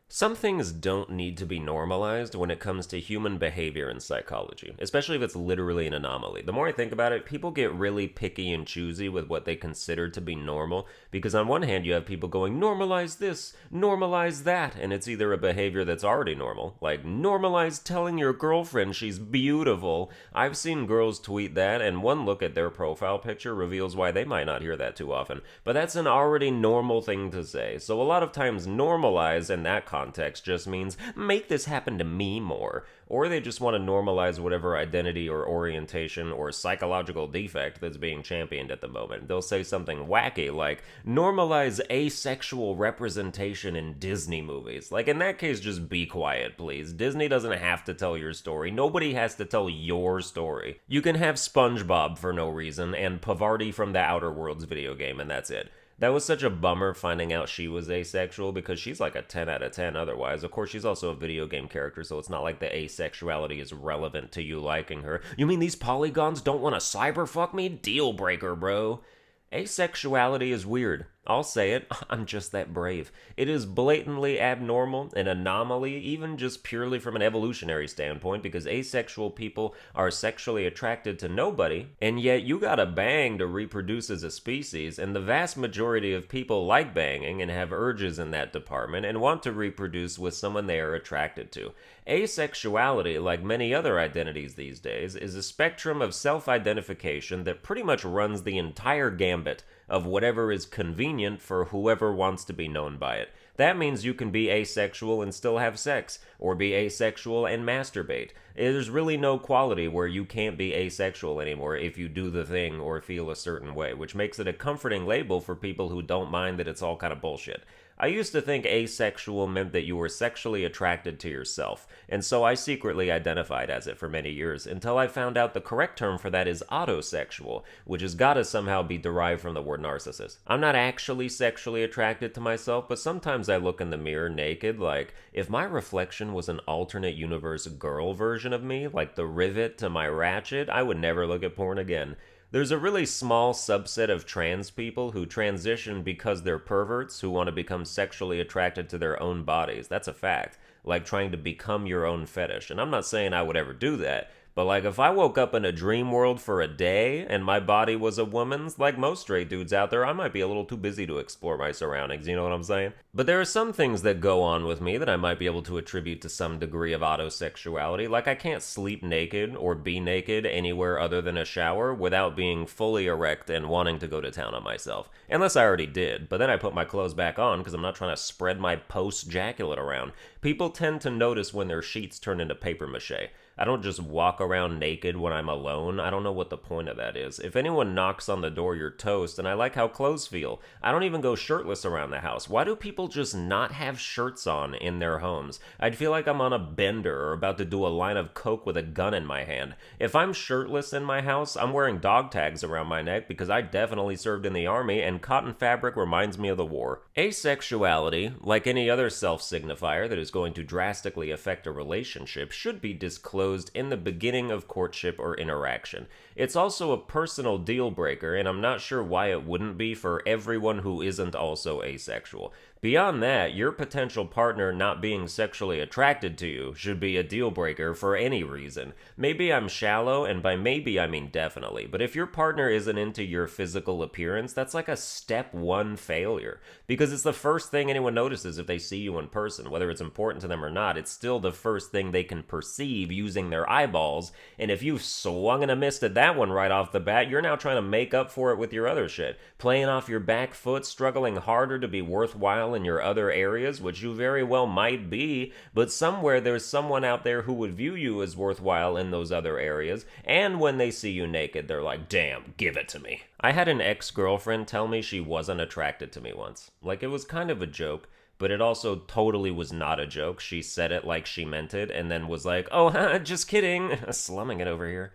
Some things don't need to be normalized when it comes to human behavior and psychology, especially if it's literally an anomaly. The more I think about it, people get really picky and choosy with what they consider to be normal, because on one hand, you have people going, normalize this, normalize that, and it's either a behavior that's already normal, like normalize telling your girlfriend she's beautiful. I've seen girls tweet that, and one look at their profile picture reveals why they might not hear that too often. But that's an already normal thing to say, so a lot of times normalize in that context just means make this happen to me more, or they just want to normalize whatever identity or orientation or psychological defect that's being championed at the moment. They'll say something wacky like normalize asexual representation in Disney movies. Like, in that case, just be quiet, please. Disney doesn't have to tell your story. Nobody has to tell your story. You can have SpongeBob for no reason and Pavarti from the Outer Worlds video game, and that's it. That was such a bummer finding out she was asexual, because she's like a 10 out of 10 otherwise. Of course, she's also a video game character, so it's not like the asexuality is relevant to you liking her. You mean these polygons don't want to cyberfuck me? Deal breaker, bro. Asexuality is weird. I'll say it, I'm just that brave. It is blatantly abnormal, an anomaly, even just purely from an evolutionary standpoint, because asexual people are sexually attracted to nobody, and yet you gotta bang to reproduce as a species, and the vast majority of people like banging and have urges in that department and want to reproduce with someone they are attracted to. Asexuality, like many other identities these days, is a spectrum of self-identification that pretty much runs the entire gambit of whatever is convenient for whoever wants to be known by it. That means you can be asexual and still have sex, or be asexual and masturbate. There's really no quality where you can't be asexual anymore if you do the thing or feel a certain way, which makes it a comforting label for people who don't mind that it's all kind of bullshit. I used to think asexual meant that you were sexually attracted to yourself, and so I secretly identified as it for many years, until I found out the correct term for that is autosexual, which has gotta somehow be derived from the word narcissist. I'm not actually sexually attracted to myself, but sometimes I look in the mirror naked, like, if my reflection was an alternate universe girl version of me, like the rivet to my ratchet, I would never look at porn again. There's a really small subset of trans people who transition because they're perverts who want to become sexually attracted to their own bodies. That's a fact. Like trying to become your own fetish. And I'm not saying I would ever do that, but like if I woke up in a dream world for a day and my body was a woman's, like most straight dudes out there, I might be a little too busy to explore my surroundings, you know what I'm saying? But there are some things that go on with me that I might be able to attribute to some degree of autosexuality. Like I can't sleep naked or be naked anywhere other than a shower without being fully erect and wanting to go to town on myself. Unless I already did, but then I put my clothes back on because I'm not trying to spread my post-jaculate around. People tend to notice when their sheets turn into paper mache. I don't just walk around naked when I'm alone. I don't know what the point of that is. If anyone knocks on the door, you're toast, and I like how clothes feel. I don't even go shirtless around the house. Why do people just not have shirts on in their homes? I'd feel like I'm on a bender or about to do a line of coke with a gun in my hand. If I'm shirtless in my house, I'm wearing dog tags around my neck because I definitely served in the army, and cotton fabric reminds me of the war. Asexuality, like any other self-signifier that is going to drastically affect a relationship, should be disclosed in the beginning of courtship or interaction. It's also a personal deal breaker, and I'm not sure why it wouldn't be for everyone who isn't also asexual. Beyond that, your potential partner not being sexually attracted to you should be a deal breaker for any reason. Maybe I'm shallow, and by maybe I mean definitely, but if your partner isn't into your physical appearance, that's like a step one failure. Because it's the first thing anyone notices if they see you in person. Whether it's important to them or not, it's still the first thing they can perceive using their eyeballs, and if you've swung and a missed at that one right off the bat, you're now trying to make up for it with your other shit. Playing off your back foot, struggling harder to be worthwhile in your other areas, which you very well might be, but somewhere there's someone out there who would view you as worthwhile in those other areas, and when they see you naked, they're like, damn, give it to me. I had an ex-girlfriend tell me she wasn't attracted to me once. Like, it was kind of a joke, but it also totally was not a joke. She said it like she meant it, and then was like, oh, just kidding, slumming it over here.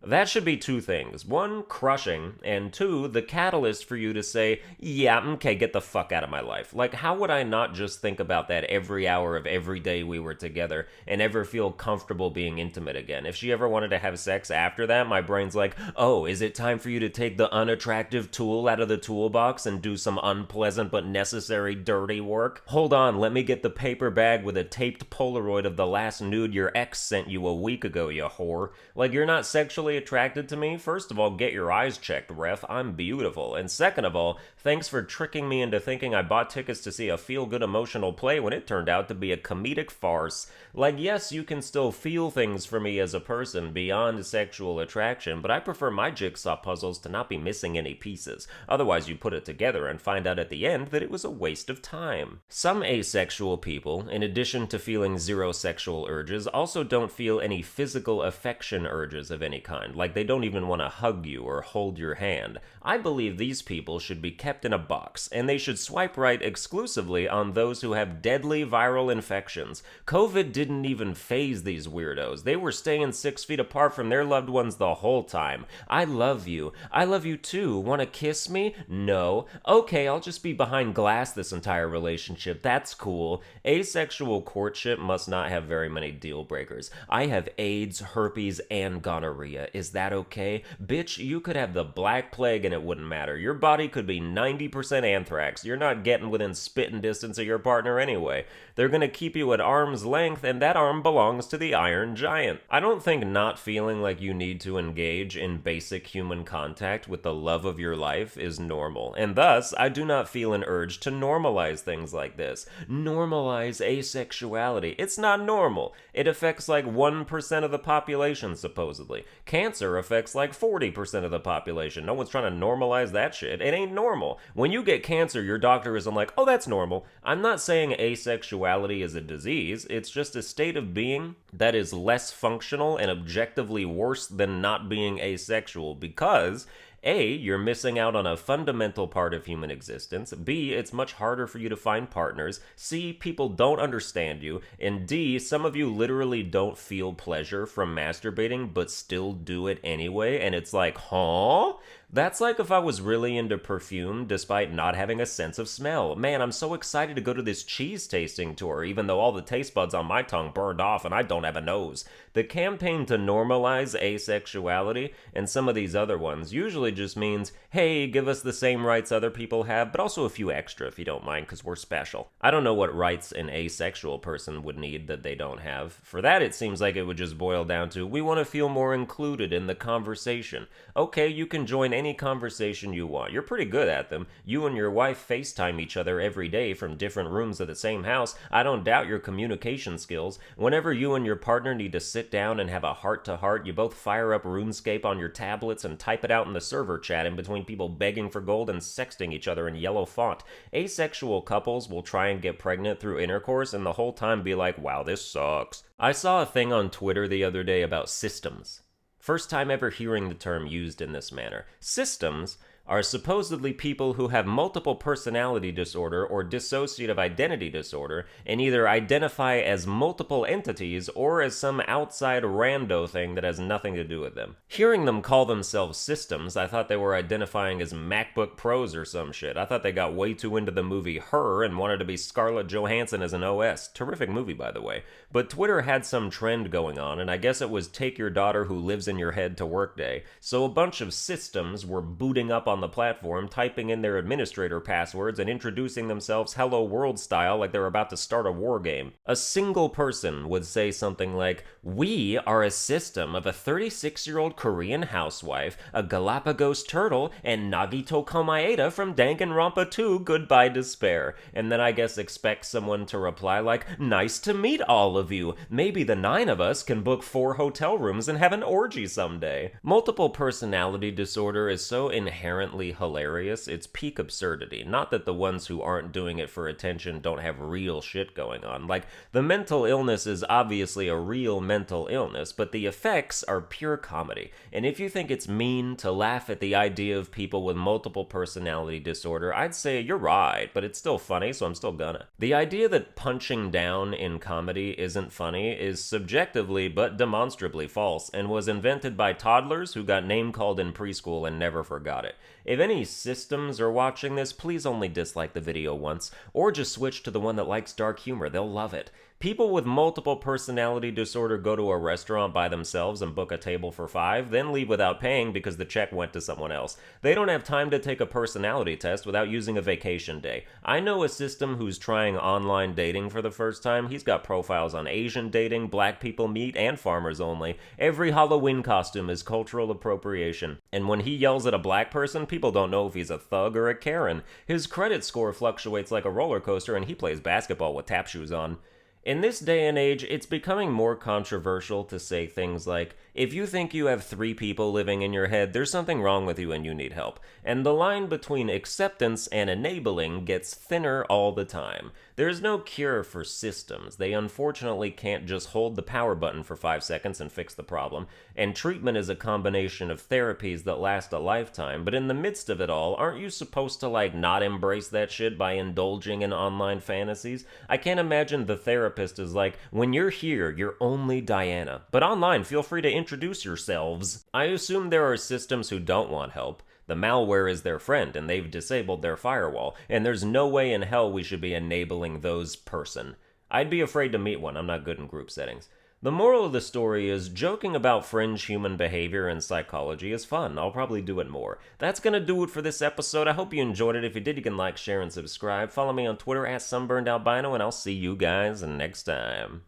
That should be two things. One, crushing, and two, the catalyst for you to say, yeah, okay, get the fuck out of my life. Like, how would I not just think about that every hour of every day we were together and ever feel comfortable being intimate again? If she ever wanted to have sex after that, my brain's like, oh, is it time for you to take the unattractive tool out of the toolbox and do some unpleasant but necessary dirty work? Hold on, let me get the paper bag with a taped Polaroid of the last nude your ex sent you a week ago, you whore. Like, you're not sexually attracted to me? First of all, get your eyes checked, ref. I'm beautiful. And second of all, thanks for tricking me into thinking I bought tickets to see a feel-good emotional play when it turned out to be a comedic farce. Like, yes, you can still feel things for me as a person beyond sexual attraction, but I prefer my jigsaw puzzles to not be missing any pieces. Otherwise, you put it together and find out at the end that it was a waste of time. Some asexual people, in addition to feeling zero sexual urges, also don't feel any physical affection urges of any kind. Like, they don't even want to hug you or hold your hand. I believe these people should be kept in a box, and they should swipe right exclusively on those who have deadly viral infections. COVID didn't even faze these weirdos. They were staying 6 feet apart from their loved ones the whole time. I love you. I love you too. Want to kiss me? No. Okay, I'll just be behind glass this entire relationship. That's cool. Asexual courtship must not have very many deal breakers. I have AIDS, herpes, and gonorrhea. Is that okay? Bitch, you could have the Black Plague and it wouldn't matter. Your body could be 90% anthrax. You're not getting within spitting distance of your partner anyway. They're gonna keep you at arm's length, and that arm belongs to the Iron Giant. I don't think not feeling like you need to engage in basic human contact with the love of your life is normal, and thus, I do not feel an urge to normalize things like this. Normalize asexuality. It's not normal. It affects like 1% of the population, supposedly. Cancer affects like 40% of the population. No one's trying to normalize that shit. It ain't normal. When you get cancer, your doctor isn't like, oh, that's normal. I'm not saying asexuality is a disease. It's just a state of being that is less functional and objectively worse than not being asexual because A, you're missing out on a fundamental part of human existence. B, it's much harder for you to find partners. C, people don't understand you. And D, some of you literally don't feel pleasure from masturbating but still do it anyway. And it's like, huh? That's like if I was really into perfume despite not having a sense of smell. Man, I'm so excited to go to this cheese tasting tour even though all the taste buds on my tongue burned off and I don't have a nose. The campaign to normalize asexuality and some of these other ones usually just means, hey, give us the same rights other people have, but also a few extra if you don't mind because we're special. I don't know what rights an asexual person would need that they don't have. For that, it seems like it would just boil down to, we want to feel more included in the conversation. Okay, you can join any conversation you want. You're pretty good at them. You and your wife FaceTime each other every day from different rooms of the same house. I don't doubt your communication skills. Whenever you and your partner need to sit down and have a heart-to-heart, you both fire up RuneScape on your tablets and type it out in the server chat in between people begging for gold and sexting each other in yellow font. Asexual couples will try and get pregnant through intercourse and the whole time be like, wow, this sucks. I saw a thing on Twitter the other day about systems. First time ever hearing the term used in this manner. Systems are supposedly people who have multiple personality disorder or dissociative identity disorder and either identify as multiple entities or as some outside rando thing that has nothing to do with them. Hearing them call themselves systems, I thought they were identifying as MacBook Pros or some shit. I thought they got way too into the movie Her and wanted to be Scarlett Johansson as an OS. Terrific movie, by the way. But Twitter had some trend going on, and I guess it was take your daughter who lives in your head to work day. So a bunch of systems were booting up on the platform, typing in their administrator passwords and introducing themselves Hello World style like they're about to start a war game. A single person would say something like, we are a system of a 36-year-old Korean housewife, a Galapagos turtle, and Nagito Komaeda from Danganronpa 2 Goodbye Despair. And then I guess expect someone to reply like, nice to meet all of you. Maybe the 9 of us can book 4 hotel rooms and have an orgy someday. Multiple personality disorder is so inherently legitimately hilarious, it's peak absurdity. Not that the ones who aren't doing it for attention don't have real shit going on. Like, the mental illness is obviously a real mental illness, but the effects are pure comedy. And if you think it's mean to laugh at the idea of people with multiple personality disorder, I'd say you're right, but it's still funny, so I'm still gonna. The idea that punching down in comedy isn't funny is subjectively but demonstrably false, and was invented by toddlers who got name-called in preschool and never forgot it. If any systems are watching this, please only dislike the video once, or just switch to the one that likes dark humor. They'll love it. People with multiple personality disorder go to a restaurant by themselves and book a table for 5, then leave without paying because the check went to someone else. They don't have time to take a personality test without using a vacation day. I know a system who's trying online dating for the first time. He's got profiles on Asian dating, black people meet, and farmers only. Every Halloween costume is cultural appropriation. And when he yells at a black person, people don't know if he's a thug or a Karen. His credit score fluctuates like a roller coaster, and he plays basketball with tap shoes on. In this day and age, it's becoming more controversial to say things like, if you think you have 3 people living in your head, there's something wrong with you and you need help. And the line between acceptance and enabling gets thinner all the time. There's no cure for systems. They unfortunately can't just hold the power button for 5 seconds and fix the problem. And treatment is a combination of therapies that last a lifetime, but in the midst of it all, aren't you supposed to not embrace that shit by indulging in online fantasies? I can't imagine the therapist is like, when you're here, you're only Diana. But online, feel free to introduce yourselves. I assume there are systems who don't want help. The malware is their friend, and they've disabled their firewall, and there's no way in hell we should be enabling those person. I'd be afraid to meet one. I'm not good in group settings. The moral of the story is joking about fringe human behavior and psychology is fun. I'll probably do it more. That's gonna do it for this episode. I hope you enjoyed it. If you did, you can like, share, and subscribe. Follow me on Twitter at Sunburned Albino, and I'll see you guys next time.